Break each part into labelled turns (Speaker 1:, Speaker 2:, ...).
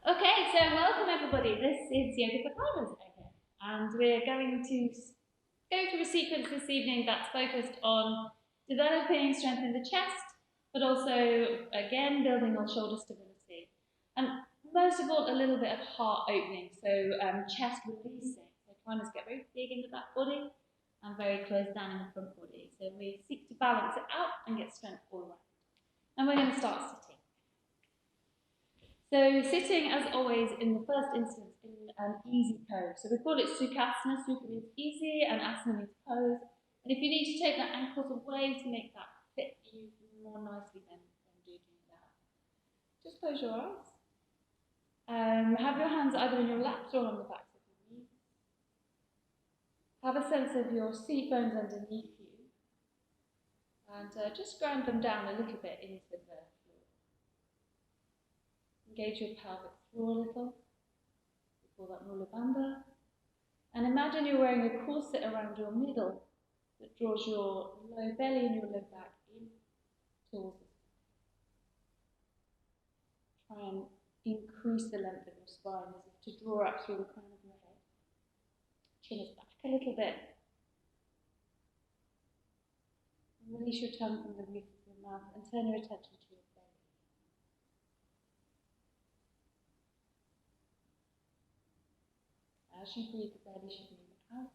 Speaker 1: Okay, so welcome everybody. This is Yoga for Partners again, and we're going to go through a sequence this evening that's focused on developing strength in the chest, but also, again, building on shoulder stability. And most of all, a little bit of heart opening, so chest releasing. So trying to get very big into that body and very close down in the front body. So we seek to balance it out and get strength all around. And we're going to start sitting. So sitting, as always, in the first instance, in an easy pose. So we call it Sukhasana. Sukha means easy, and asana means pose. And if you need to take the ankles away to make that fit you more nicely, then do that. Just close your eyes. Have your hands either in your laps or on the backs of your knees. Have a sense of your seat bones underneath you. And just ground them down a little bit into the floor. Engage your pelvic floor a little. We call that Mula Bandha. And imagine you're wearing a corset around your middle that draws your low belly and your low back in towards the spine. Try and increase the length of your spine as if to draw up through the crown of your head. Chin is back a little bit. And release your tongue from the roof of your mouth and turn your attention to your belly. As you breathe, the belly should move out.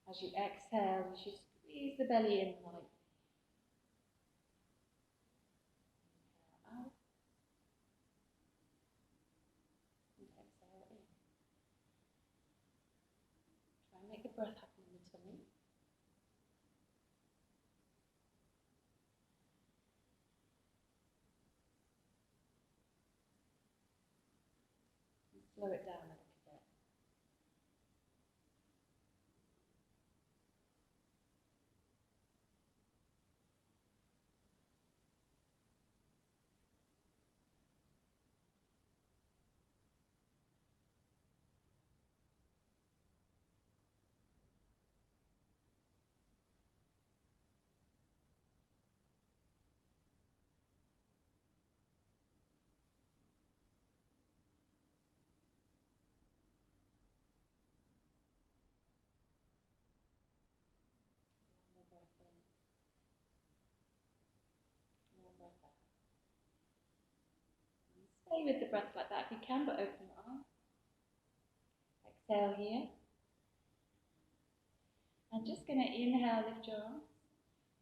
Speaker 1: As you exhale, you should squeeze the belly in lightly. Inhale out. And exhale in. Try and make the breath happen in the tummy. And slow it down a little bit. Stay with the breath like that if you can, but open your eyes. Exhale here. And just going to inhale, lift your arms.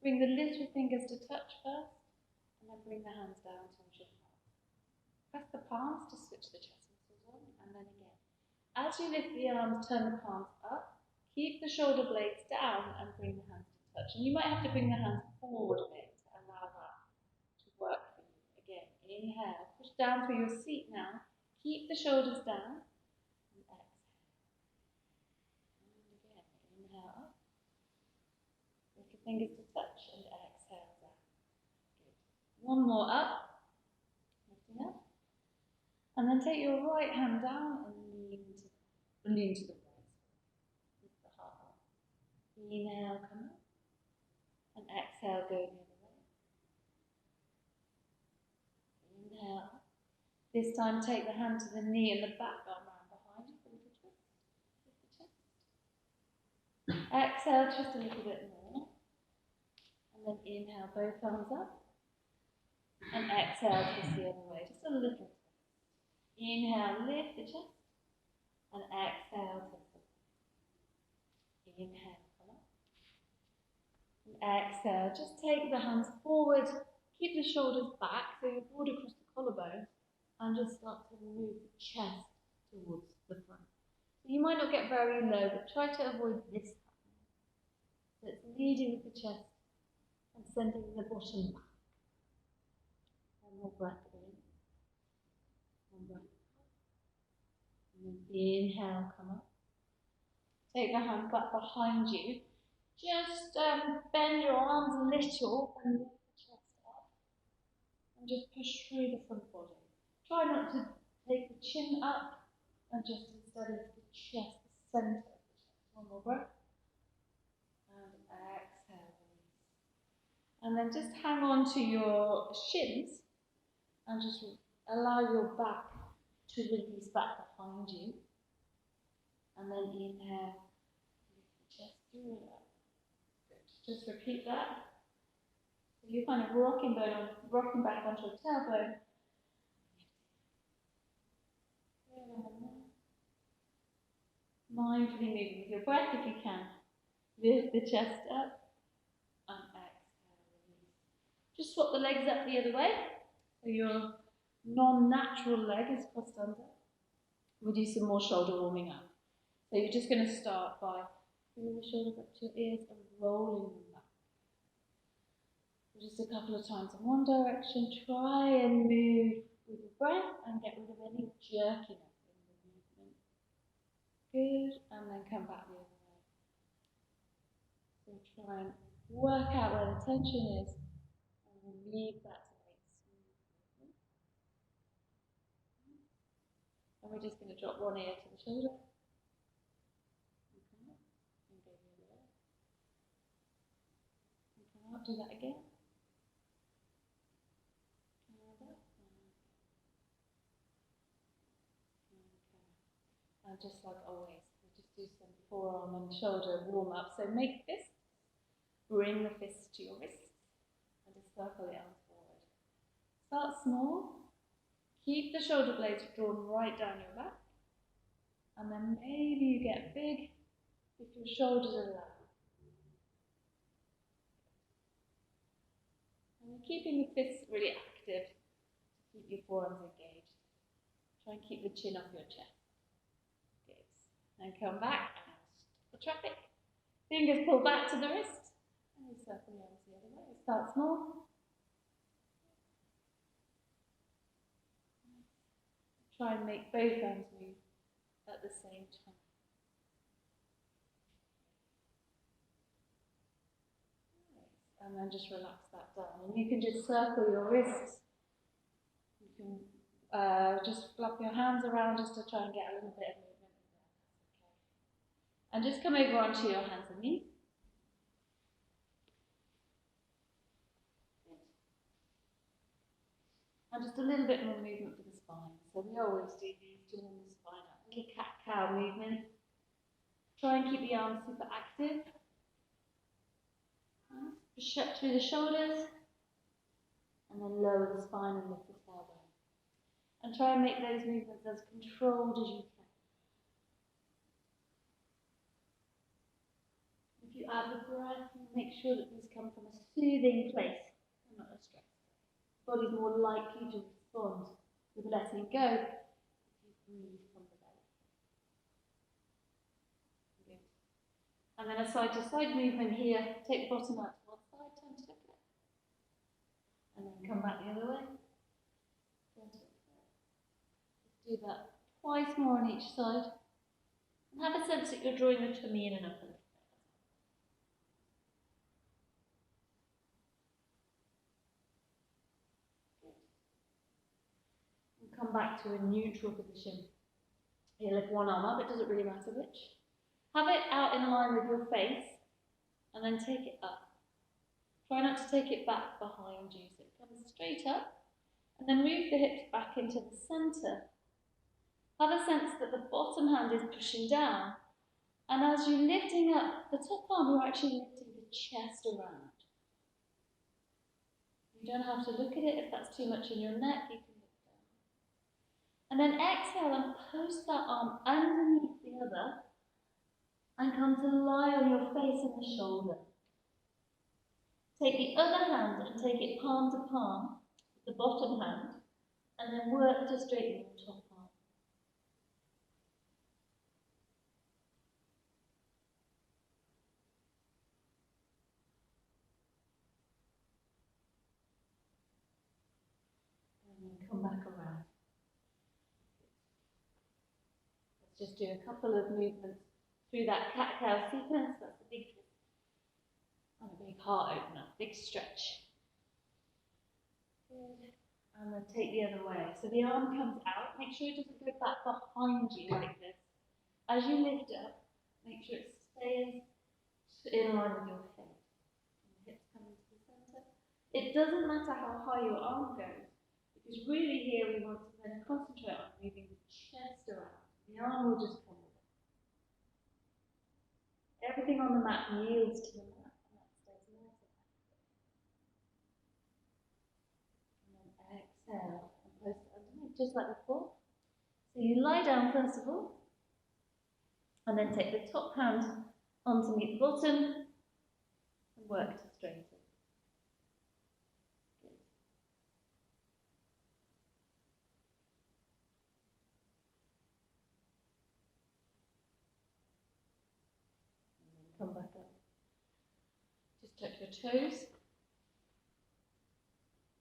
Speaker 1: Bring the little fingers to touch first, and then bring the hands down towards your heart. Press the palms to switch the chest muscles on, and then again. As you lift the arms, turn the palms up. Keep the shoulder blades down and bring the hands to touch. And you might have to bring the hands forward a bit to allow that to work for you. Again, inhale, push down through your seat now. Keep the shoulders down. And exhale. And again, inhale up. Lift your fingers to touch and exhale down. Good. One more up. Lifting up. And then take your right hand down and lean to the right. Lift the heart up. Inhale, come up. And exhale, go the other way. Inhale up. This time take the hand to the knee and the back arm around behind you for a little twist. Lift the chest. Exhale, twist a little bit more. And then inhale, both arms up. And exhale, twist the other way. Just a little twist. Inhale, lift the chest. And exhale, twist the way. Inhale, come up. And exhale, just take the hands forward. Keep the shoulders back so you're broad across the collarbone. And just start to move the chest towards the front. So you might not get very low, but try to avoid this happening. So it's leading with the chest and sending the bottom back. One more breath in. One breath out. And then inhale, come up. Take the hands back behind you. Just bend your arms a little and lift the chest up. And just push through the front body. Try not to take the chin up and just instead of the chest, the centre of the chest. One more breath. And exhale, release. And then just hang on to your shins and just allow your back to release back behind you. And then inhale, lift the chest through it up. Good. Just repeat that. So you're kind of rocking back onto a tailbone. Mindfully moving with your breath if you can. Lift the chest up and exhale, release. Just swap the legs up the other way. So your non-natural leg is crossed under. We'll do some more shoulder warming up. So you're just going to start by bringing the shoulders up to your ears and rolling them back. So just a couple of times in one direction. Try and move with your breath and get rid of any jerkiness. Good, and then come back the other way. So try and work out where the tension is, and then leave that to make smooth movement. And we're just going to drop one ear to the shoulder. And come up, and go the other way. And come up, do that again. And just like always, we just do some forearm and shoulder warm up. So make fists, bring the fists to your wrists, and just circle the arms forward. Start small, keep the shoulder blades drawn right down your back, and then maybe you get big if your shoulders are low. And you're keeping the fists really active to keep your forearms engaged. Try and keep the chin off your chest. And come back and stop the traffic. Fingers pull back to the wrist. And you circle the arms the other way. Start small. Try and make both arms move at the same time. And then just relax that down. And you can just circle your wrists. You can just flop your hands around just to try and get a little bit of movement. And just come over onto your hands and knees. Good. And just a little bit more movement for the spine. So we always do these to warm the spine up. Little cat-cow movement. Try and keep the arms super active. Just shut through the shoulders. And then lower the spine and lift the tailbone. And try and make those movements as controlled as you can. If you add the breath, make sure that these come from a soothing place and not a stress. The body's more likely to respond with letting go if you breathe from the belly. Good. And then a side-to-side movement here. Take the bottom out to one side, turn to look at. And then come back the other way. Turn to look at. Just do that twice more on each side. And have a sense that you're drawing the tummy in and up. Come back to a neutral position. You lift one arm up, it doesn't really matter which. Have it out in line with your face, and then take it up. Try not to take it back behind you, so it comes straight up, and then move the hips back into the centre. Have a sense that the bottom hand is pushing down, and as you're lifting up the top arm, you're actually lifting the chest around. You don't have to look at it if that's too much in your neck. You can and then exhale and post that arm underneath the other and come to lie on your face and the shoulder. Take the other hand and take it palm to palm, the bottom hand, and then work to straighten your top arm. And then come back around. Just do a couple of movements through that cat-cow sequence. That's a big and a big heart opener, big stretch. Good. And then take the other way. So the arm comes out. Make sure it doesn't go back behind you like this. As you lift up, make sure it stays in line with your head. And the hips come into the center. It doesn't matter how high your arm goes. Because really here we want to then concentrate on moving the chest around. The arm will just come with it. Everything on the mat yields to the mat, and that stays nice and happy. And then exhale and place it underneath, just like before. So you lie down first of all, and then take the top hand on to meet the bottom, and work to straighten. Good. And then come back up. Just touch your toes.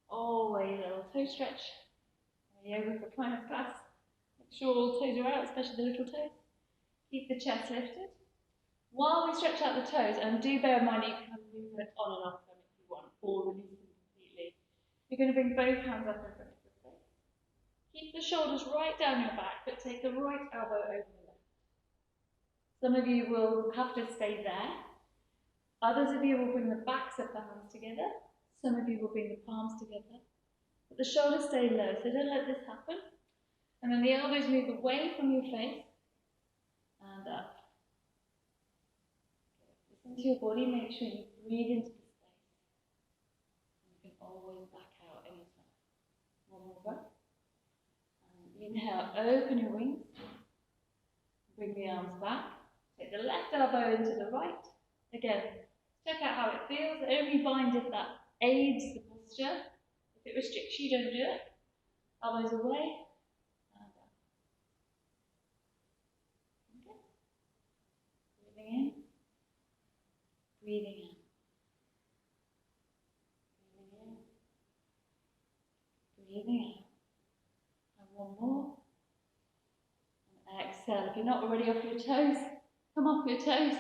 Speaker 1: Always a little toe stretch. Yoga for climbers class. Make sure all toes are out, especially the little toes. Keep the chest lifted. While we stretch out the toes, and do bear in mind you can have movement on and off them if you want, or release them completely. You're going to bring both hands up in front of your face. Keep the shoulders right down your back, but take the right elbow over the left. Some of you will have to stay there. Others of you will bring the backs of the hands together. Some of you will bring the palms together. But the shoulders stay low, so don't let this happen. And then the elbows move away from your face and up. Listen to your body, make sure you breathe into the space. And you can always back out anytime. One more breath. And inhale, open your wings. Bring the arms back. Take the left elbow into the right. Again, check out how it feels. Only bind if that aids the posture. If it restricts you, don't do it. Elbows away. And down. Okay. Breathing in. Breathing out. Breathing in. Breathing out. And one more. And exhale. If you're not already off your toes, come off your toes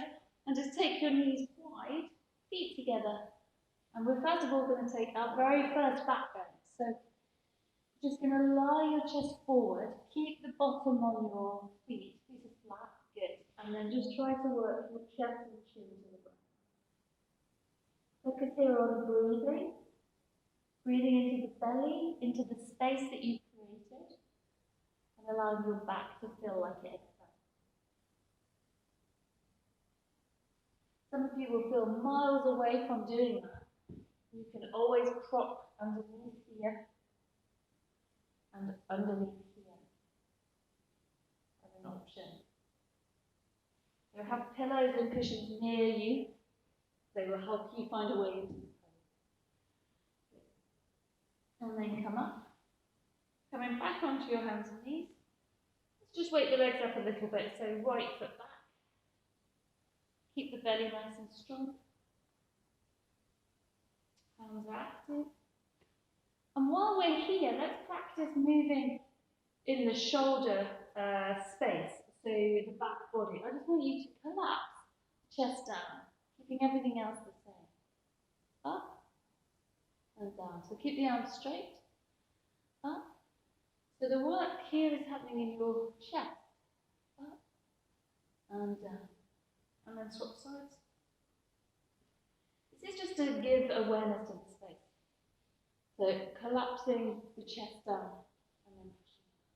Speaker 1: and just take your knees wide, feet together. And we're first of all going to take our very first back bend. So you're just going to lie your chest forward, keep the bottom on your feet are flat, good. And then just try to work your chest and chin to the ground. Focus here on breathing. Breathing into the belly, into the space that you've created, and allowing your back to feel like it expands. Some of you will feel miles away from doing that. You can always prop underneath here and underneath here as an option. You'll have pillows and cushions near you. They will help you find a way into the pose. And then come up. Coming back onto your hands and knees. Let's just wake the legs up a little bit. So right foot back. Keep the belly nice and strong. Hands are active. And while we're here, let's practice moving in the shoulder space, so the back body. I just want you to collapse, chest down, keeping everything else the same. Up and down. So keep the arms straight. Up. So the work here is happening in your chest. Up and down. And then swap sides. This is just to give awareness to the space. So collapsing the chest down and then pushing down.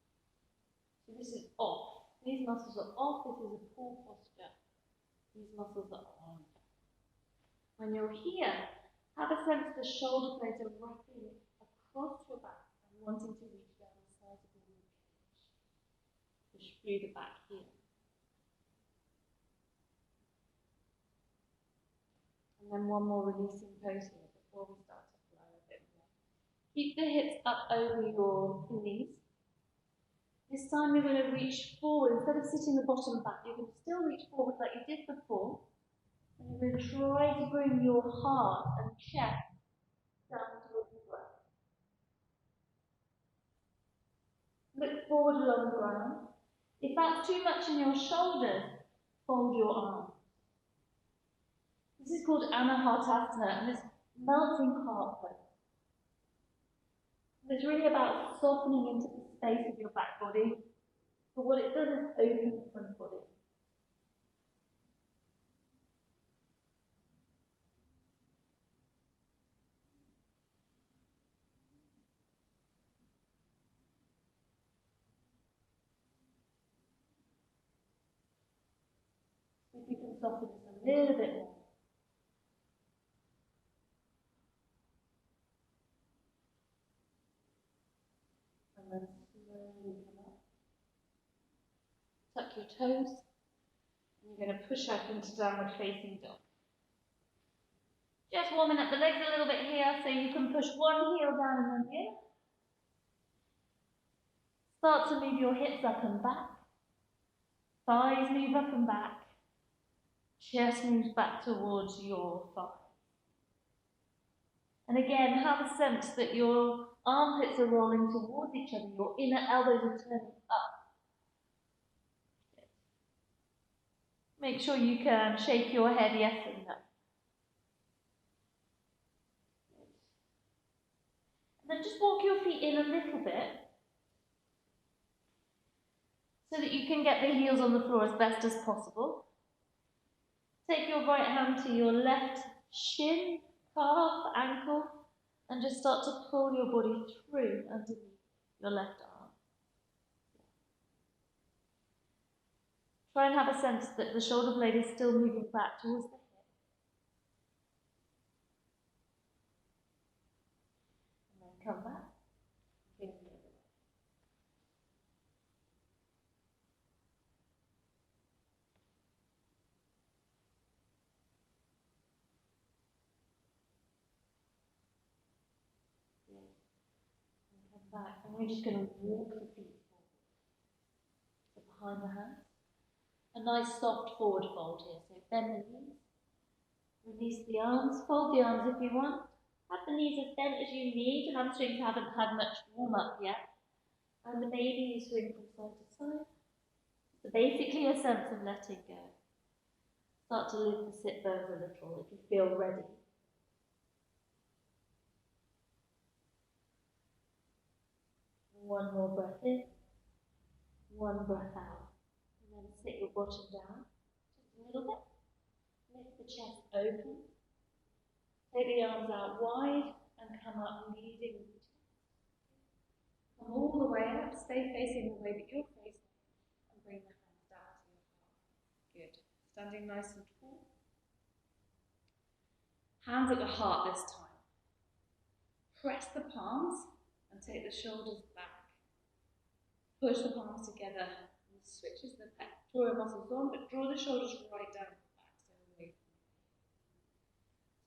Speaker 1: So this is off. These muscles are off. This is a poor posture. These muscles are on. When you're here, have a sense the shoulder blades are wrapping across your back and wanting to reach down the sides of your rib cage. Push through the back here. And then one more releasing pose here before we start to flow a bit more. Keep the hips up over your knees. This time you're going to reach forward. Instead of sitting the bottom back, you can still reach forward like you did before. And you're going to try to bring your heart and chest down towards the ground. Look forward along the ground. If that's too much in your shoulders, fold your arms. This is called Anahartasana, and it's melting heart pose. It's really about softening into the space of your back body, but what it does is open the front body. soften this a little bit more. And then slowly come up. Tuck your toes. And you're going to push up into downward facing dog. Just warming up the legs a little bit here so you can push one heel down and then the other. Start to move your hips up and back. Thighs move up and back. Chest moves back towards your thighs. And again, have a sense that your armpits are rolling towards each other. Your inner elbows are turning up. Make sure you can shake your head yes and no. And then just walk your feet in a little bit so that you can get the heels on the floor as best as possible. Take your right hand to your left shin, calf, ankle, and just start to pull your body through underneath your left arm. Try and have a sense that the shoulder blade is still moving back towards the hip. And then come back. Bring the other way. And come back. And we're just going to walk the feet forward. So behind the hands. A nice soft forward fold here. So bend the knees. Release the arms. Fold the arms if you want. Have the knees as bent as you need. Hamstrings haven't had much warm up yet. And maybe you swing from side to side. So basically a sense of letting go. Start to lift the sit bones a little if you feel ready. One more breath in. One breath out. And then sit your bottom down. Just a little bit. Lift the chest open. Take the arms out wide and come up leading with the chest. Come all the way up, stay facing the way that you're facing, and bring the hands down to your heart. Good. Standing nice and tall. Hands at the heart this time. Press the palms and take the shoulders back. Push the palms together and switches the pectoral muscles on, but draw the shoulders right down.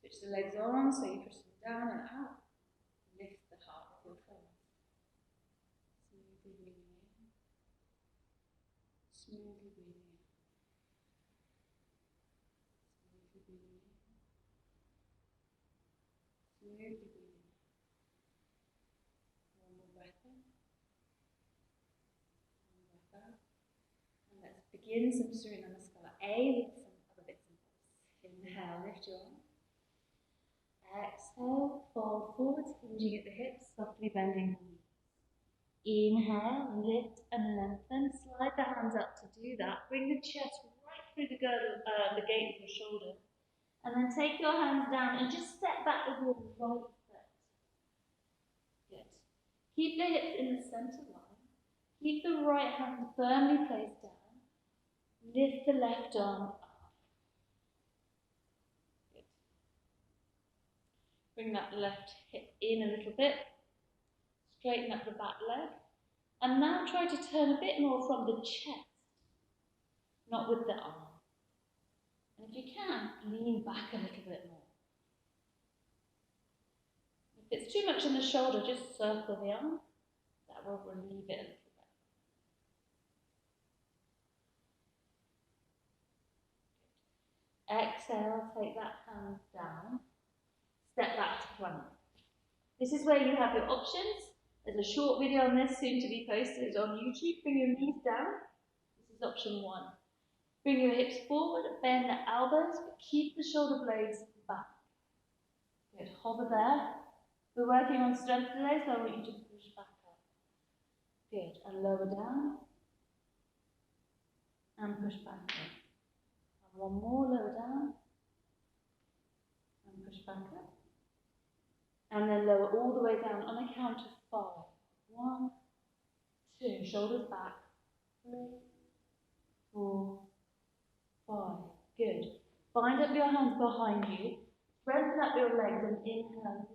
Speaker 1: Switch the legs on, so you push them down and out. Lift the heart with your thumbs. Smoothly breathing in. Smoothly breathing in. Smoothly breathing in. Smoothly breathing in. One more breath in. One breath out. And let's begin some Surya Namaskar A with some other bits and bobs. Inhale, lift your arm. Exhale, fold forwards, hinging at the hips, softly bending the knees. Inhale, lift and lengthen. Slide the hands up to do that. Bring the chest right through the girdle, the gate of your shoulder. And then take your hands down and just step back with your right foot. Good. Keep the hips in the center line. Keep the right hand firmly placed down. Lift the left arm up. Bring that left hip in a little bit. Straighten up the back leg. And now try to turn a bit more from the chest, not with the arm. And if you can, lean back a little bit more. If it's too much in the shoulder, just circle the arm. That will relieve it a little bit. Exhale, take that hand down. Step back to plank. This is where you have your options. There's a short video on this soon to be posted on YouTube. Bring your knees down. This is option 1. Bring your hips forward, bend the elbows, but keep the shoulder blades back. Good. Hover there. We're working on strength today, so I want you to push back up. Good. And lower down. And push back up. And one more, lower down. And push back up. And then lower all the way down on a count of 5. 1, 2, shoulders back. 3, 4, 5. Good. Bind up your hands behind you. Strengthen up your legs and inhale.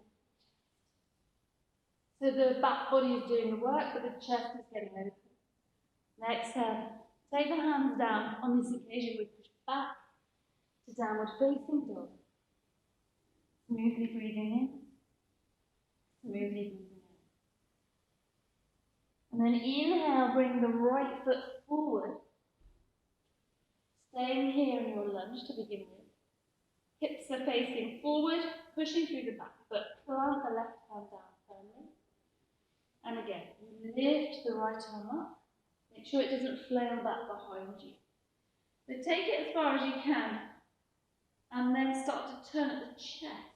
Speaker 1: So the back body is doing the work, but the chest is getting open. Exhale. Take the hands down. On this occasion, we push back to downward facing dog. Smoothly breathing in. Smoothly breathing in. And then inhale, bring the right foot forward. Staying here in your lunge to begin with. Hips are facing forward, pushing through the back foot. Plant the left hand down firmly. And again, lift the right arm up. Make sure it doesn't flail back behind you. So take it as far as you can. And then start to turn at the chest.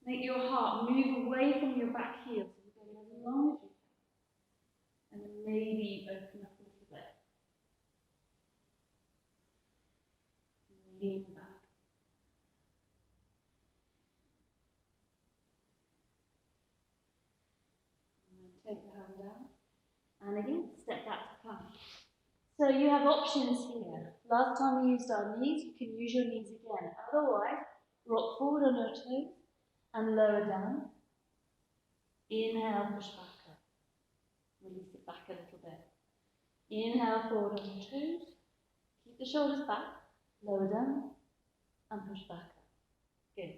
Speaker 1: Make your heart move away from your back heel. So you're going as long as you can. And then maybe open up a little bit. Lean back. Take the hand down, and again, step back to plank. So you have options here. Last time we used our knees, you can use your knees again. Otherwise, rock forward on your toes and lower down. Inhale, push back up. Release it back a little bit. Inhale, forward on your toes. Keep the shoulders back, lower down, and push back up. Good.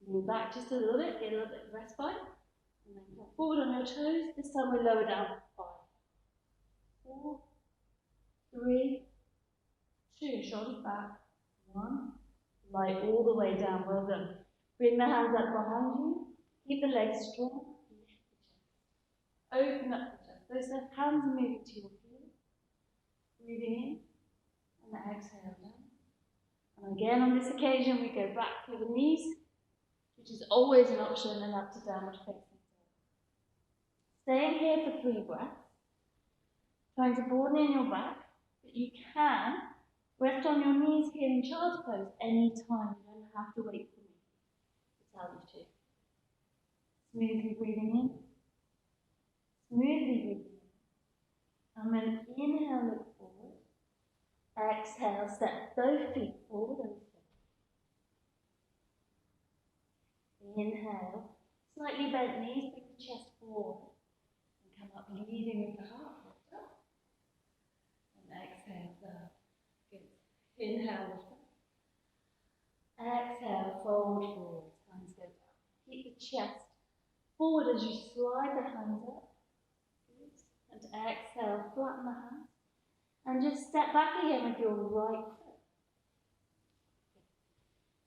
Speaker 1: Lean back just a little bit, get a little bit of respite. And then come forward on your toes. This time we lower down. 5, 4, 3, 2. Shoulders back. 1. Light all the way down. Well done. Bring the hands up behind you. Keep the legs strong. Open up the chest. Those hands are moving to your feet. Breathing in. And then exhale down. And again on this occasion we go back through the knees, which is always an option, and up to downward facing. Staying here for 3 breaths, trying to broaden in your back, but you can rest on your knees here in child's pose any time. You don't have to wait for me to tell you to. Smoothly breathing in, smoothly breathing in, and then inhale, look forward. Exhale, step both feet forward and straight. Inhale, slightly bent knees, bring the chest forward. Come up, leading with the heart. And exhale, down. Good. Inhale, lift up. Exhale, fold forward. Hands go down. Keep the chest forward as you slide the hands up. Good. And exhale, flatten the hands. And just step back again with your right foot.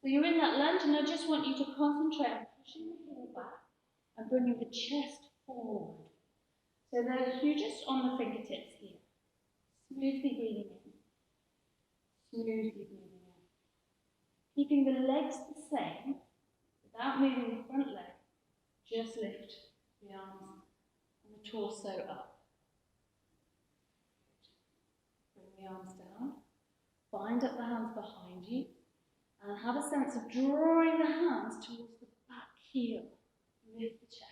Speaker 1: So you're in that lunge, and I just want you to concentrate on pushing the heel back and bringing the chest forward. So you're just on the fingertips here. Smoothly breathing in. Smoothly breathing in. Keeping the legs the same, without moving the front leg. Just lift the arms and the torso up. Bring the arms down. Bind up the hands behind you. And have a sense of drawing the hands towards the back heel. Lift the chest.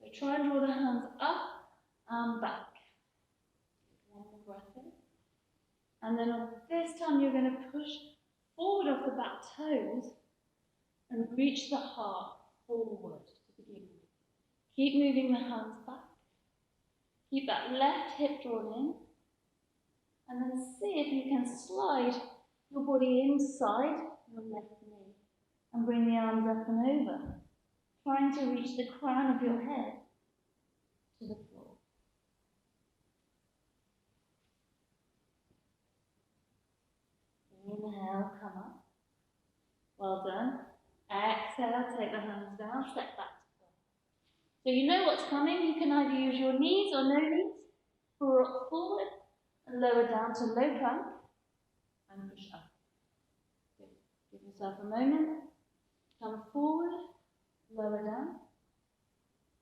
Speaker 1: So try and draw the hands up and back. One more breath in. And then on this time you're going to push forward off the back toes and reach the heart forward to begin with. Keep moving the hands back. Keep that left hip drawn in. And then see if you can slide your body inside your left knee and bring the arms up and over, trying to reach the crown of your head to the floor. Inhale, come up. Well done. Exhale, take the hands down, step back to plank. So you know what's coming. You can either use your knees or no knees. Rock forward and lower down to low plank and push up. Good. Give yourself a moment. Come forward, lower down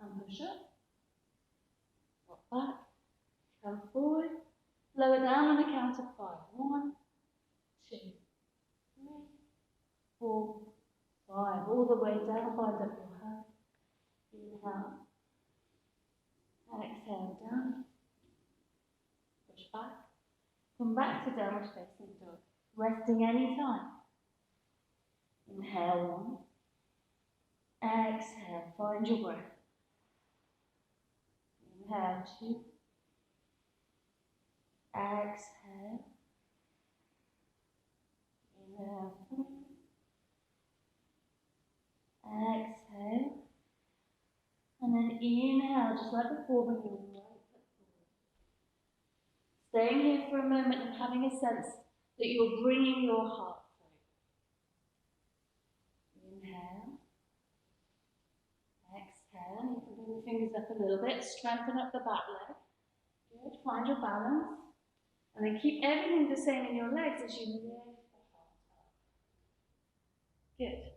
Speaker 1: and push up. Rock back, come forward, lower down on the count of 5. 1, 2, 3, 4, 5. All the way down, bind up your hands. Inhale. Exhale down. Push back. Come back to downward facing dog, resting anytime. Inhale 1. Exhale, find your breath. Inhale 2. Exhale. Inhale 3. Exhale. And then inhale, just like before, bring your right foot forward. Staying here for a moment and having a sense that you're bringing your heart through. Inhale. Exhale. You can bring the fingers up a little bit. Strengthen up the back leg. Good. Find your balance. And then keep everything the same in your legs as you lift the heart up. Good.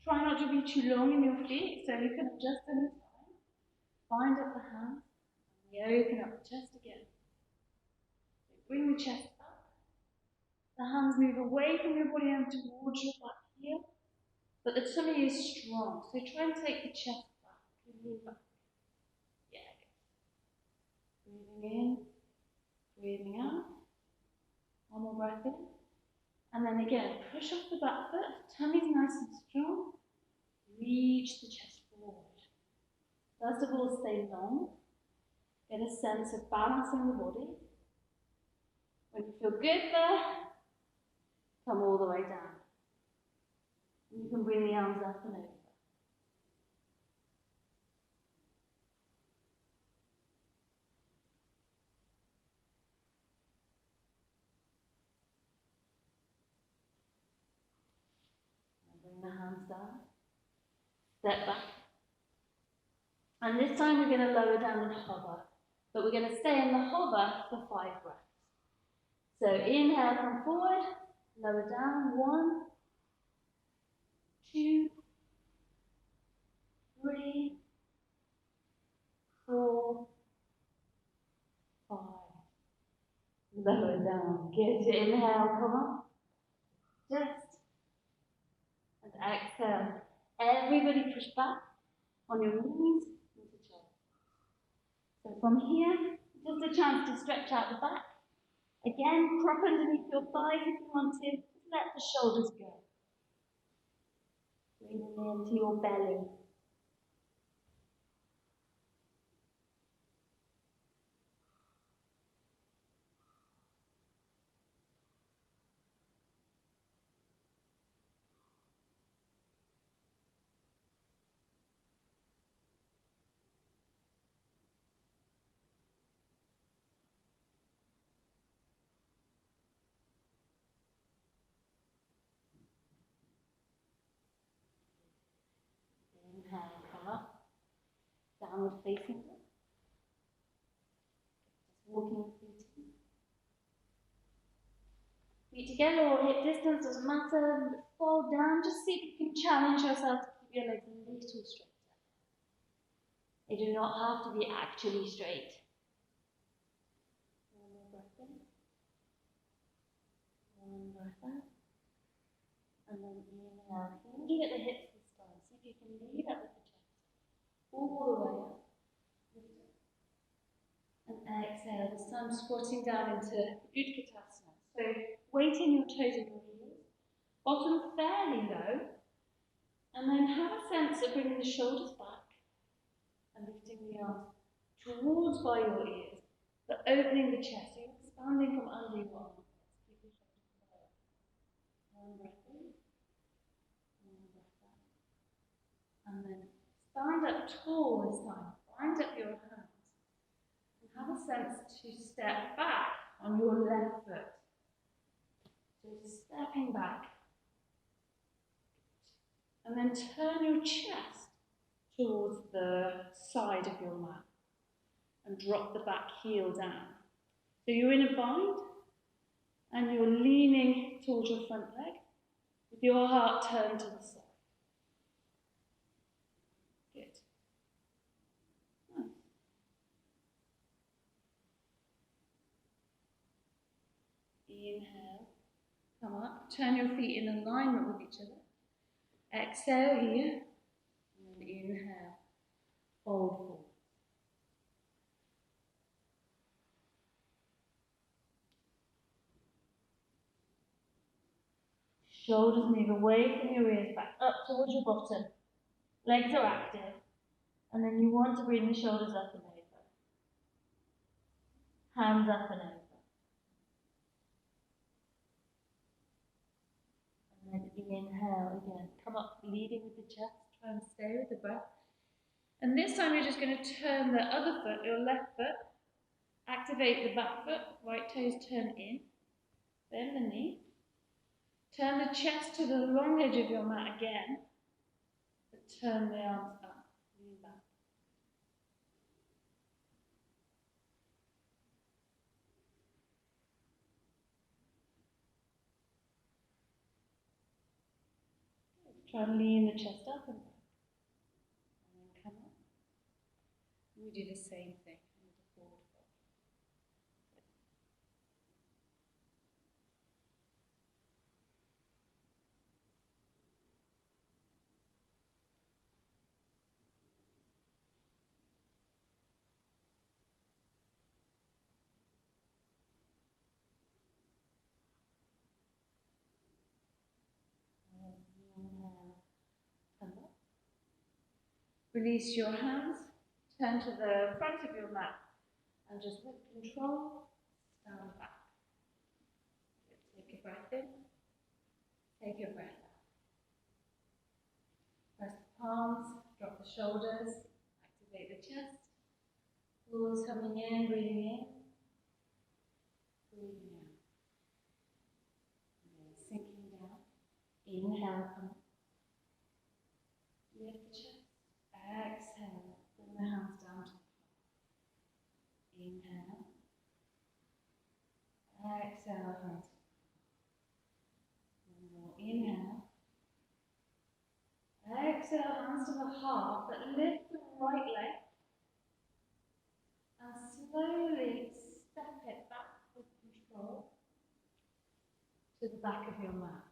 Speaker 1: Try not to be too long in your feet, so you can adjust any time. Find up the hands, and open up the chest again. So bring the chest up. The hands move away from your body and towards your back heel, but the tummy is strong, so try and take the chest back, lean back. Yeah, good. Breathing in, breathing out. One more breath in. And then again, push off the back foot, tummy's nice and strong. Reach the chest forward. First of all, stay long. Get a sense of balancing the body. When you feel good there, come all the way down. And you can bring the arms up and over. And bring the hands down. Step back. And this time we're going to lower down and hover. But we're going to stay in the hover for 5 breaths. So inhale, come forward. Lower down. 1, 2, 3, 4, 5. Lower down. Good. Inhale, come up. Just. And exhale. Everybody push back on your knees into chair. So from here, just a chance to stretch out the back. Again, prop underneath your thighs if you want to. Just let the shoulders go. Breathing into your belly. Inhale, come up. Downward facing dog. Just walking your feet in. Feet together or hip distance, doesn't matter. Fall down. Just see if you can challenge yourself to keep your legs a little straighter. They do not have to be actually straight. One more breath in. One breath out. And then inhale. Hinging at the hips this time. See if you can lead up with the chest. All the way up. And exhale. This time squatting down into Utkatasana. So weighting your toes in your heels. Bottom fairly low. And then have a sense of bringing the shoulders back. And lifting the arms towards by your ears, but opening the chest. So you're expanding from under your arms. One breath in, one breath out. And then stand up tall this time. Bind up your hands. And have a sense to step back on your left foot. So stepping back. And then turn your chest towards the side of your mat and drop the back heel down. So you're in a bind and you're leaning towards your front leg with your heart turned to the side. Good. Nice. Inhale, come up, turn your feet in alignment with each other. Exhale here. Inhale, fold forward. Shoulders move away from your ears, back up towards your bottom. Legs are active. And then you want to bring the shoulders up and over. Hands up and over. And then inhale again. Come up leading with the chest. Try and stay with the breath. And this time you're just going to turn the other foot, your left foot. Activate the back foot. Right toes turn in. Bend the knee. Turn the chest to the long edge of your mat again. But turn the arms up. Lean back. Try and lean the chest up and back. And then come up. We do the same thing with the forward fold. Come up. Release your hands. Turn to the front of your mat and just with control, stand back. Take a breath in. Take a breath out. Press the palms. Drop the shoulders. Activate the chest. Pause coming in, breathing in. Breathing out. And then sinking down. Inhale, come up. Lift the chest. Exhale. Bring the hands down to the floor. Inhale. Exhale, hands. One more. Inhale. Exhale, hands to the heart, but lift the right leg. And slowly step it back with control to the back of your mat.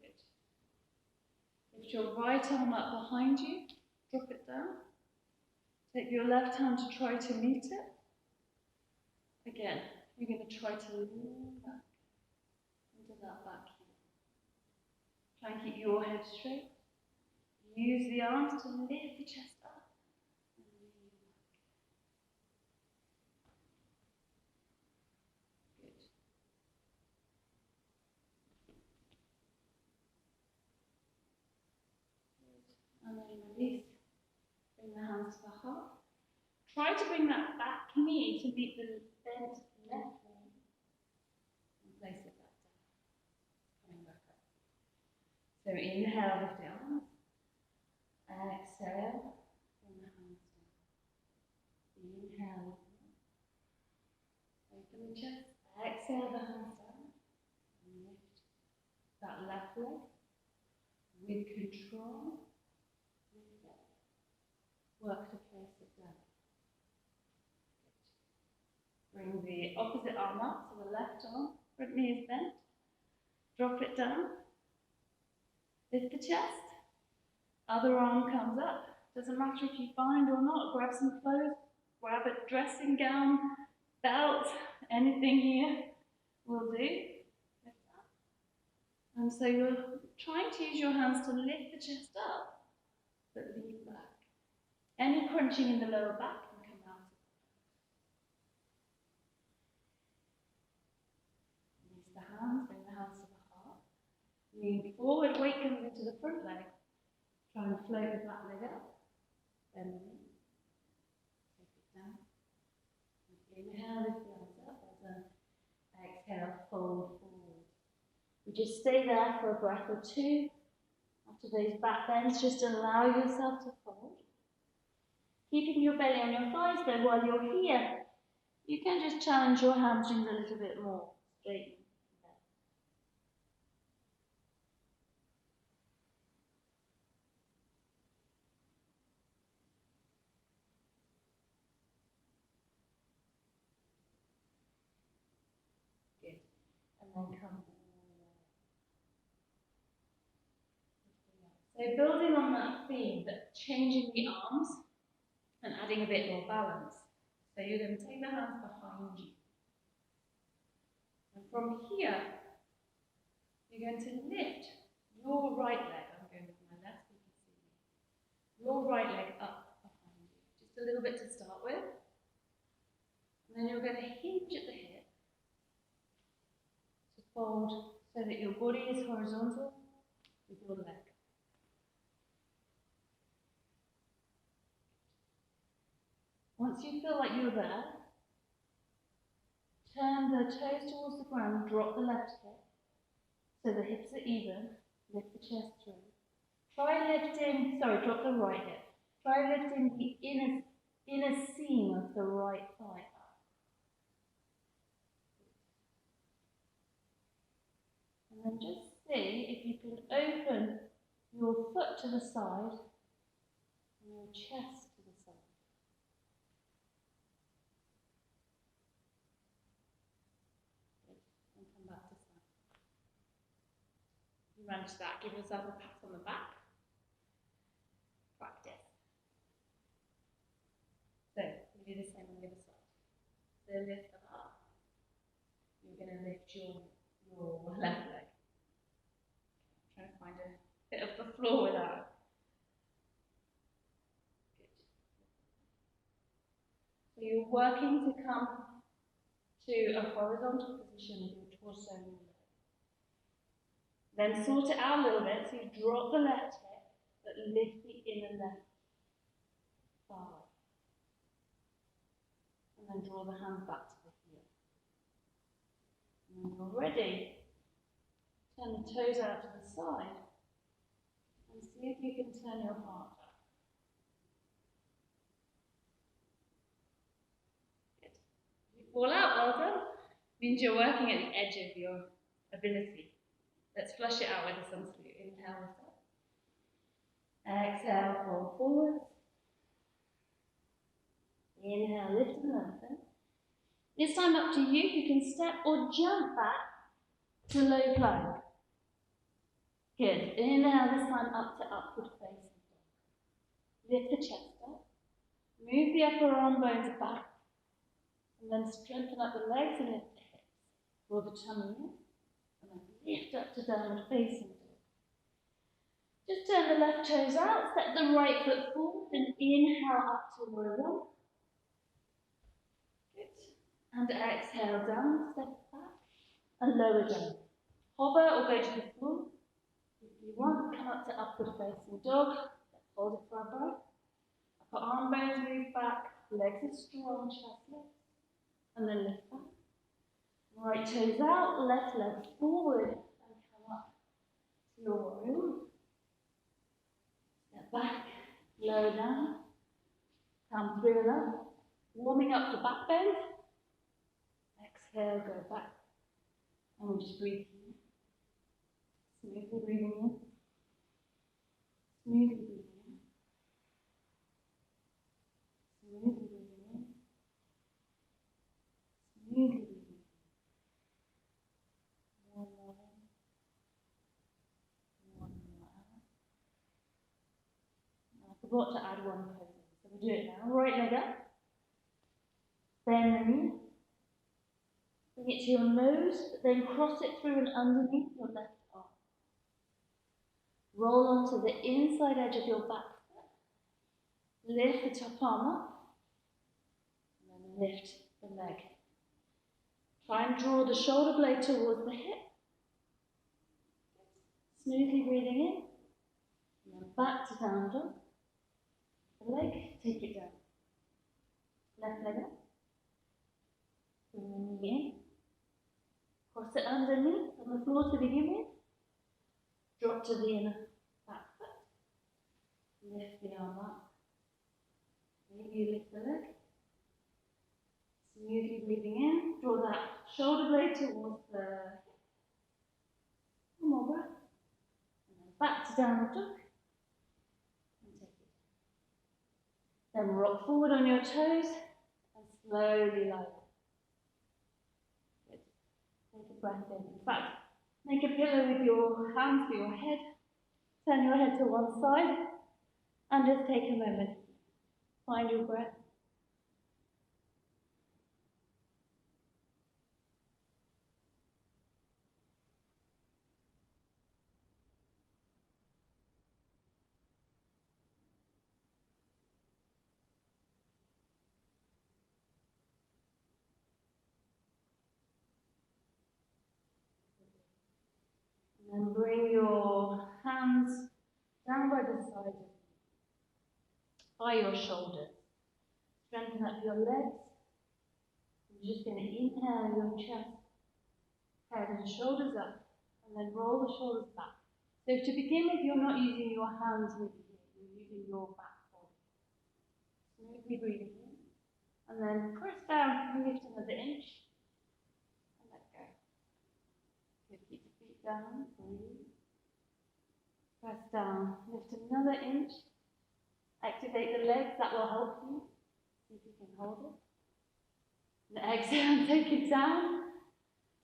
Speaker 1: Good. Lift your right arm up behind you, drop it down. Take your left hand to try to meet it. Again, you're going to try to lean back into that back heel. Try and keep your head straight. Use the arms to lift the chest up and lean back. Good. And then release. Bring the hands to the heart. Try to bring that back knee to meet the bent left knee. And place it back down. Coming back up. So inhale, lift the arms. Exhale, bring the hands down. Inhale. Open the chest. Exhale the hands down. And lift that left leg with control. Work to place it down. Bring the opposite arm up, so the left arm, front knee is bent. Drop it down. Lift the chest. Other arm comes up. Doesn't matter if you find or not. Grab some clothes. Grab a dressing gown, belt, anything here will do. Lift up. And so you're trying to use your hands to lift the chest up, but lean back. Any crunching in the lower back can come out. Release the hands, bring the hands to the heart. Lean forward, weight comes into the front leg. Try and float the back leg up. Bend the knee. Take it down. Inhale, lift the arms up. Exhale, fold forward. We just stay there for a breath or two. After those back bends, just allow yourself to fold. Keeping your belly on your thighs though while you're here, you can just challenge your hamstrings a little bit more. Straighten. Good. And then come. So building on that theme, but changing the arms and adding a bit more balance. So you're going to take the hands behind you. And from here, you're going to lift your right leg. I'm going with my left so you can see me. Your right leg up behind you. Just a little bit to start with. And then you're going to hinge at the hip to fold so that your body is horizontal with your leg. Once you feel like you're there, turn the toes towards the ground, drop the left hip so the hips are even, lift the chest through. Drop the right hip. Try lifting the inner seam of the right thigh up. And then just see if you can open your foot to the side and your chest to the side. Good. And come back to side. You manage that. Give yourself a pat on the back. Practice. So, you do the same on the other side. So lift them up. You're going to lift your left leg. I'm trying to find a bit of the floor without. Good. So you're working to come to a horizontal position with your torso and your leg. Then sort it out a little bit, so you drop the left hip, but lift the inner left thigh. And then draw the hands back to the heel. And when you're ready, turn the toes out to the side and see if you can turn your heart up. Good. You fall out, well done. Means you're working at the edge of your ability. Let's flush it out with some sleep. Inhale, lift up. Exhale, fall forward. Inhale, lift and lengthen. This time up to you. You can step or jump back to low plank. Good. Inhale, this time up to upward facing dog. Lift the chest up. Move the upper arm bones back. And then strengthen up the legs and lift the hips. Draw the tummy in. And then lift up to downward facing dog. Just turn the left toes out. Step the right foot forward and inhale up to warrior one. And exhale down, step back, and lower down. Hover or go to the floor. If you want, come up to upward facing dog. Let's hold it for a breath. Upper arm bones move back, legs are strong, chest lifts, and then lift back. Right toes out, left leg forward, and come up to your warrior. Step back, lower down, come through and up, warming up the back bend. Exhale, go back. And we'll just breathe in. Smoothly breathing in. Smoothly breathing in. Smoothly breathing in. Smoothly breathing in. One more in. One more out. Now I forgot to add one pose in, so we'll do it now. Right leg up. Bend the knee. Bring it to your nose, but then cross it through and underneath your left arm. Roll onto the inside edge of your back foot. Lift the top arm up, and then lift the leg. Try and draw the shoulder blade towards the hip. Smoothly breathing in, and then back to down dog. The leg, take it down. Left leg up. Bring the knee in. Cross it underneath on the floor to begin with. Drop to the inner back foot. Lift the arm up. Maybe you lift the leg. Smoothly breathing in. Draw that shoulder blade towards the hip. One more breath. And then back to downward dog. And take it. Then rock forward on your toes and slowly lie down. Take a breath in. In fact, make a pillow with your hands for your head. Turn your head to one side and just take a moment. Find your breath. And then bring your hands down by the side of you, by your shoulders. Strengthen up your legs. You're just going to inhale your chest, carry the shoulders up, and then roll the shoulders back. So to begin with, you're not using your hands with you, you're using your back body. Smoothly breathing in, and then press down and lift another inch, and let go. Good, keep your feet down, breathe. Press down, lift another inch. Activate the legs, that will help you. See if you can hold it. And exhale, take it down.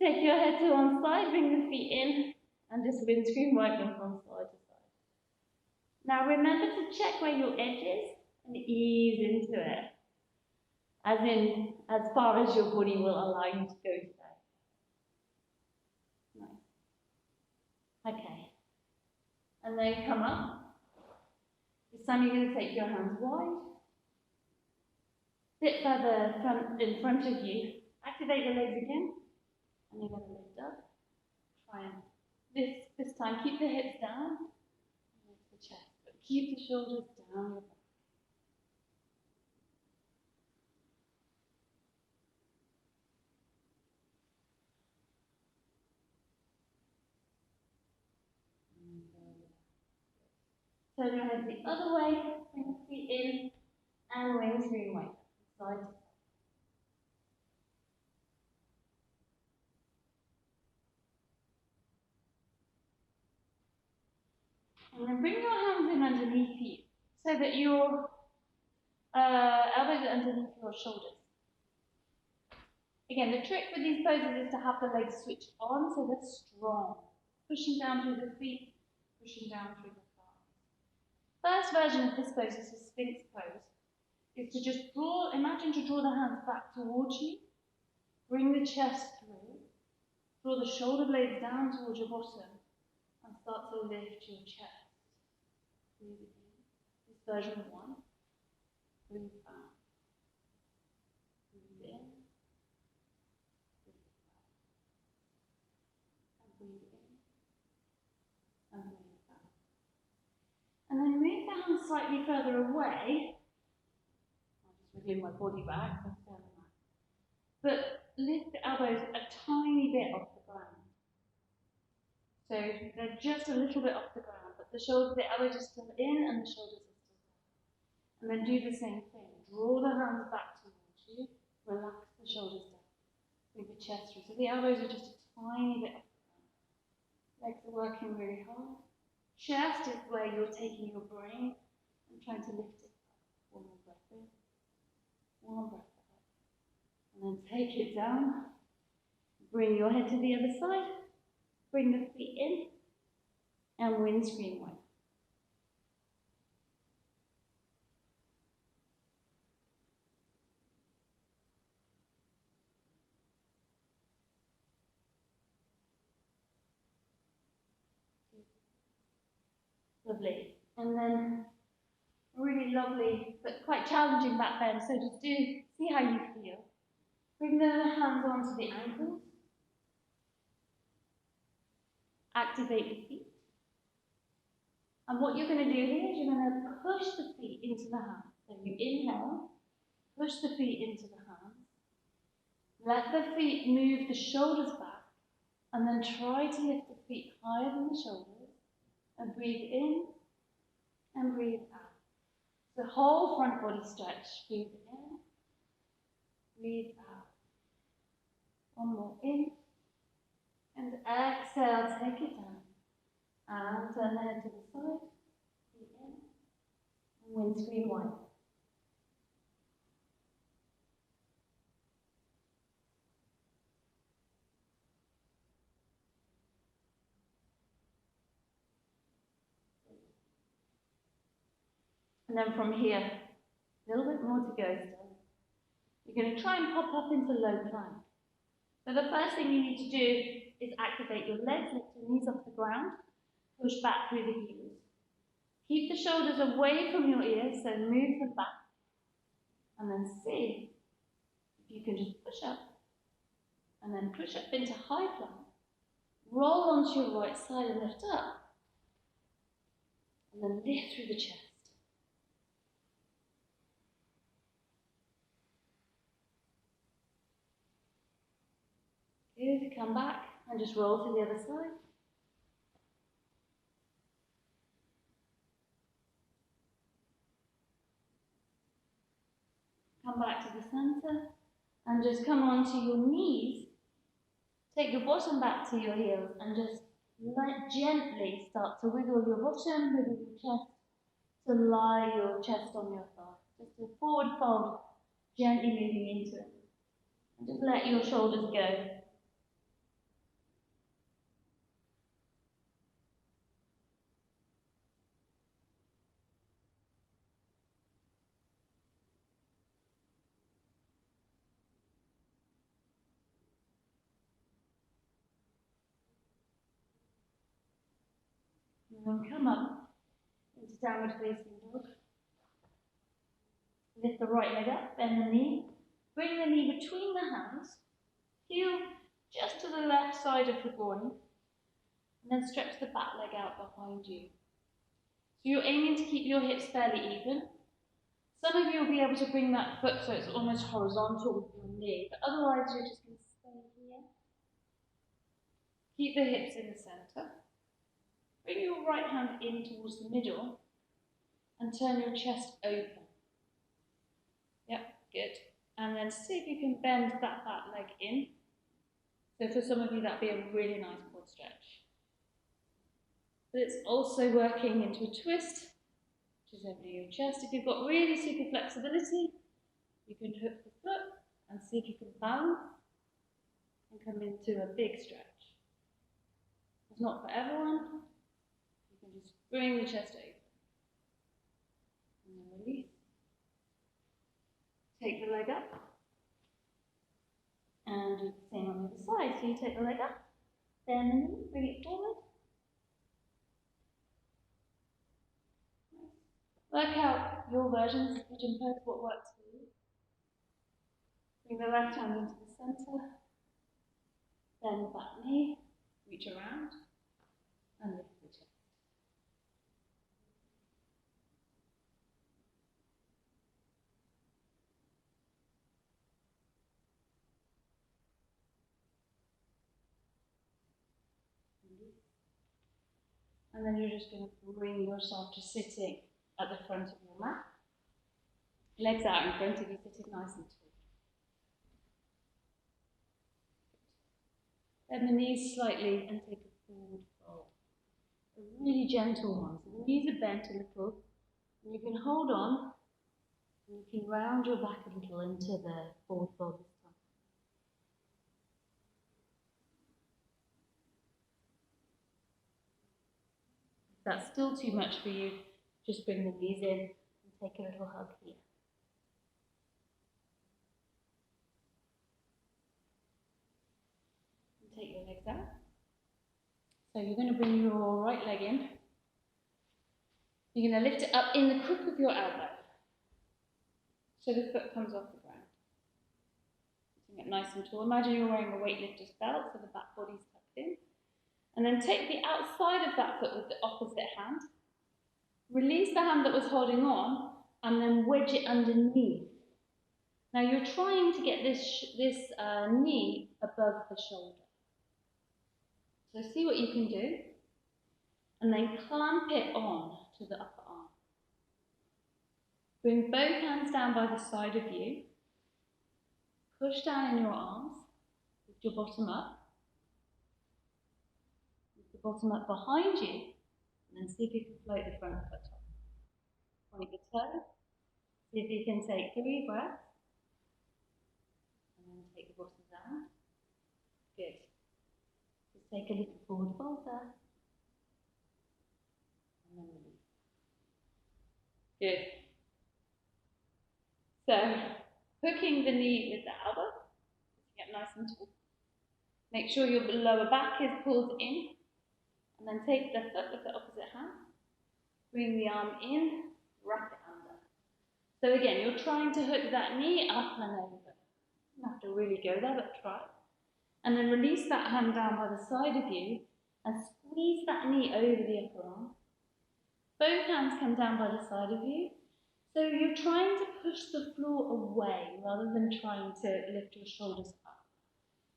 Speaker 1: Take your head to one side, bring the feet in, and just windscreen wipe them from side to side. Now remember to check where your edge is and ease into it. As in, as far as your body will allow you to go today. Nice. Okay. And then come up. This time you're going to take your hands wide. Bit further in front of you. Activate the legs again. And you're going to lift up. Try and lift this time. Keep the hips down. And lift the chest. But keep the shoulders down your back. Turn your head the other way, bring the feet in, and windscreen wipe, side to side. And then bring your hands in underneath you, so that your elbows are underneath your shoulders. Again, the trick with these poses is to have the legs switched on so they're strong. Pushing down through the feet, pushing down through the first version of this pose is a Sphinx pose. Is to just imagine to draw the hands back towards you, bring the chest through, draw the shoulder blades down towards your bottom, and start to lift your chest. Breathe in. This is version 1. Breathe out. Breathe in. Breathe out. And breathe in. And breathe out. And then move the hands slightly further away. I'll just wiggle my body back. But lift the elbows a tiny bit off the ground. So they're just a little bit off the ground, but the elbows are still in and the shoulders are still down. And then do the same thing. Draw the hands back towards you. Relax the shoulders down. Bring the chest through. So the elbows are just a tiny bit off the ground. Legs are working really hard. Chest is where you're taking your brain and trying to lift it up. One more breath in. One breath out. And then take it down. Bring your head to the other side. Bring the feet in. And windscreen wipe. Lovely. And then really lovely, but quite challenging back bend. So just see how you feel. Bring the hands onto the ankles. Activate the feet. And what you're going to do here is you're going to push the feet into the hands. So you inhale, push the feet into the hands. Let the feet move the shoulders back. And then try to lift the feet higher than the shoulders. And breathe in and breathe out. The whole front body stretch. Breathe in, breathe out. One more in. And exhale, take it down. And turn the head to the side. Breathe in. And windscreen wipe. And then from here, a little bit more to go still. You're going to try and pop up into low plank. So the first thing you need to do is activate your legs, lift your knees off the ground, push back through the heels. Keep the shoulders away from your ears, so move them back. And then see if you can just push up. And then push up into high plank. roll onto your right side and lift up. And then lift through the chest. Good, come back and just roll to the other side. Come back to the center and just come onto your knees. Take your bottom back to your heels and just gently start to wiggle your bottom, wiggle your chest, to lie your chest on your thigh. Just a forward fold, gently moving into it. And just let your shoulders go. And then come up into downward facing dog. Lift the right leg up, bend the knee. Bring the knee between the hands. Heel just to the left side of the groin. And then stretch the back leg out behind you. So you're aiming to keep your hips fairly even. Some of you will be able to bring that foot so it's almost horizontal with your knee, but otherwise you're just going to stay here. Keep the hips in the center. Bring your right hand in towards the middle and turn your chest open. Yep, good. And then see if you can bend that back leg in. So for some of you, that'd be a really nice quad stretch. But it's also working into a twist, which is opening your chest. If you've got really super flexibility, you can hook the foot and see if you can balance and come into a big stretch. It's not for everyone. You can just bring the chest open. And then release. Take the leg up. And do the same on the other side. So you take the leg up, bend the knee, bring it forward. Work out your versions of pigeon pose, what works for you. Bring the left hand into the center, bend the back knee, reach around, and lift the chest. And then you're just going to bring yourself to sitting at the front of your mat. Legs out in front of you, sitting nice and tall. Bend the knees slightly and take a forward fold. A really gentle one. So the knees are bent a little, and you can hold on, and you can round your back a little into the forward fold this time. If that's still too much for you, just bring the knees in and take a little hug here. And take your legs out. So you're going to bring your right leg in. You're going to lift it up in the crook of your elbow. So the foot comes off the ground. Sitting it nice and tall. Imagine you're wearing a weightlifter's belt, so the back body's tucked in. And then take the outside of that foot with the opposite hand. Release the hand that was holding on, and then wedge it underneath. Now you're trying to get this knee above the shoulder. So see what you can do, and then clamp it on to the upper arm. Bring both hands down by the side of you. Push down in your arms, lift your bottom up. Lift the bottom up behind you, and then see if you can float the front foot up. Point your toe. See if you can take 3 breaths. And then take the bottom down. Good. Just take a little forward fold there. And then release. Good. So, hooking the knee with the elbow. Get nice and tall. Make sure your lower back is pulled in. And then take the foot with the opposite hand. Bring the arm in. Wrap it under. So again, you're trying to hook that knee up and over. You don't have to really go there, but try. And then release that hand down by the side of you and squeeze that knee over the upper arm. Both hands come down by the side of you. So you're trying to push the floor away rather than trying to lift your shoulders up.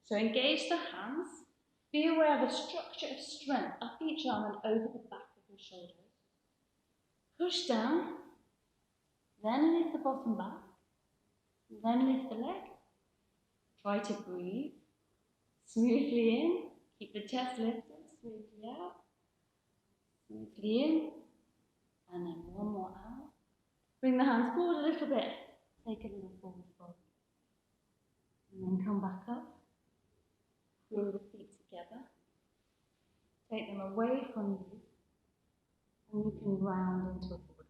Speaker 1: So engage the hands. Be aware of a structure of strength up each arm and over the back of your shoulders. Push down, then lift the bottom back, then lift the leg. Try to breathe smoothly in, keep the chest lifted, smoothly out, smoothly in, and then one more out. Bring the hands forward a little bit, take a little forward fold, and then come back up, pull the feet together, take them away from you, and you can round into a forward fold.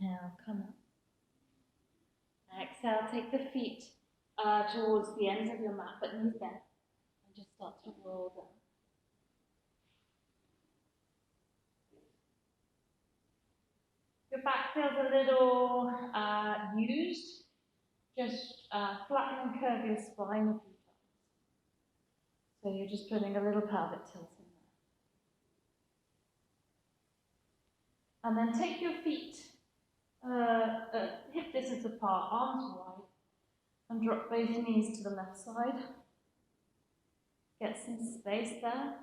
Speaker 1: Inhale, come up. Exhale, take the feet towards the ends of your mat, but knees bent, and just start to roll down. Your back feels a little used. Just flatten and curve your spine a few times. So you're just putting a little pelvic tilt in there. And then take your feet hip distance apart, arms wide, and drop both knees to the left side. Get some space there.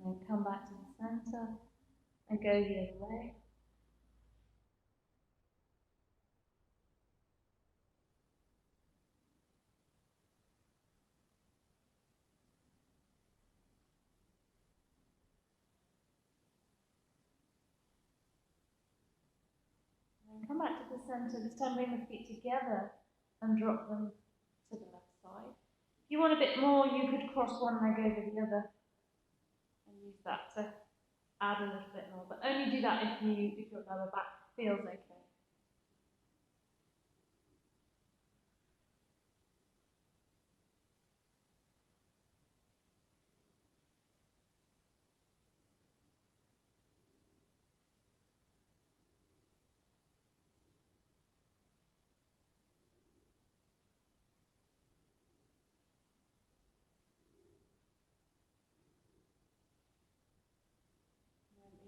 Speaker 1: And then come back to the center and go the other way. And come back to the center, this time bring the feet together and drop them to the left side. If you want a bit more, you could cross one leg over the other and use that to add a little bit more, but only do that if your lower back feels okay.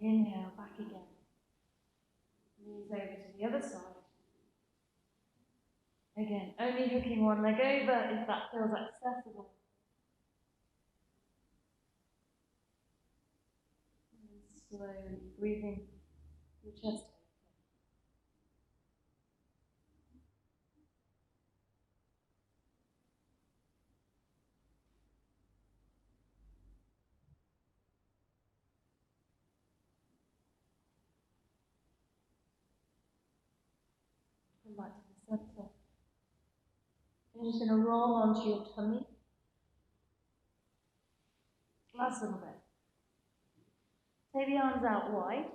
Speaker 1: Inhale, back again. Knees over to the other side. Again, only hooking one leg over if that feels accessible. And slowly breathing your chest. Come back to the center. You're just going to roll onto your tummy. Last little bit. Take the arms out wide.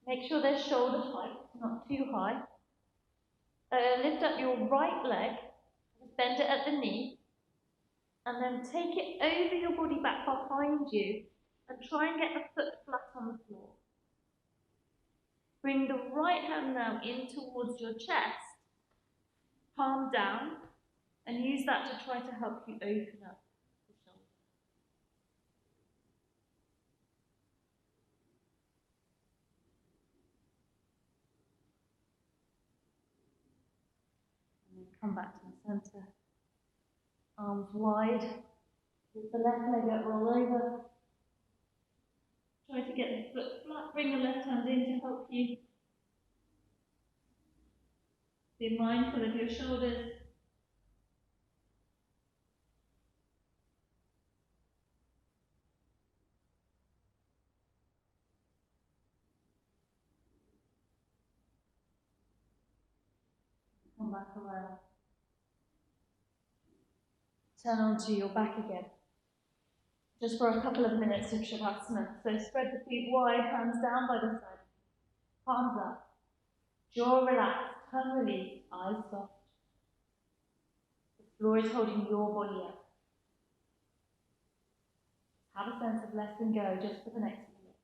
Speaker 1: Make sure they're shoulder height, not too high. Lift up your right leg, bend it at the knee, and then take it over your body back behind you and try and get the foot flat on the floor. Bring the right hand now in towards your chest, palm down, and use that to try to help you open up the shoulder. And then come back to the center. Arms wide. With the left leg up, roll over. Try to get the foot flat. Bring the left hand in to help you. Be mindful of your shoulders. Come back around. Turn onto your back again. Just for a couple of minutes of Shavasana. So spread the feet wide, hands down by the side. Palms up. Jaw relaxed, tongue released, eyes soft. The floor is holding your body up. Have a sense of let and go just for the next few minutes.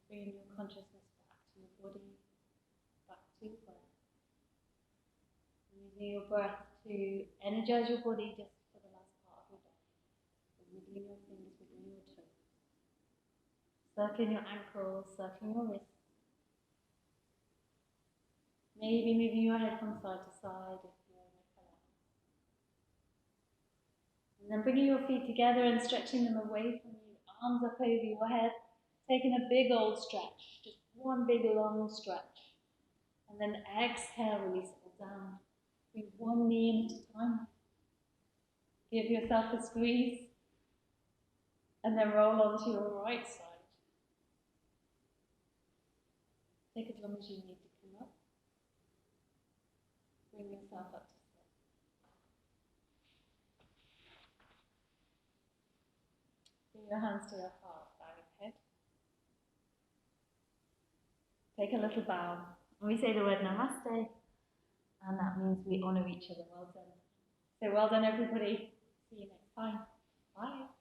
Speaker 1: Bring your consciousness back to your body, back to your breath. Using your breath to energize your body just for the last part of your day. So wiggling your fingers, wiggling your toes. Circling your ankles, circling your wrists. Maybe moving your head from side to side if your neck allows. And then bringing your feet together and stretching them away from you, arms up over your head. Taking a big old stretch, just one big long stretch. And then exhale, release it all down. Bring one knee in at a time. Give yourself a squeeze. And then roll onto your right side. Take as long as you need to come up. Bring yourself up to sit. Bring your hands to your heart, bow your head. Take a little bow. And we say the word namaste. And that means we honor each other. Well done. So well done, everybody. See you next time. Bye.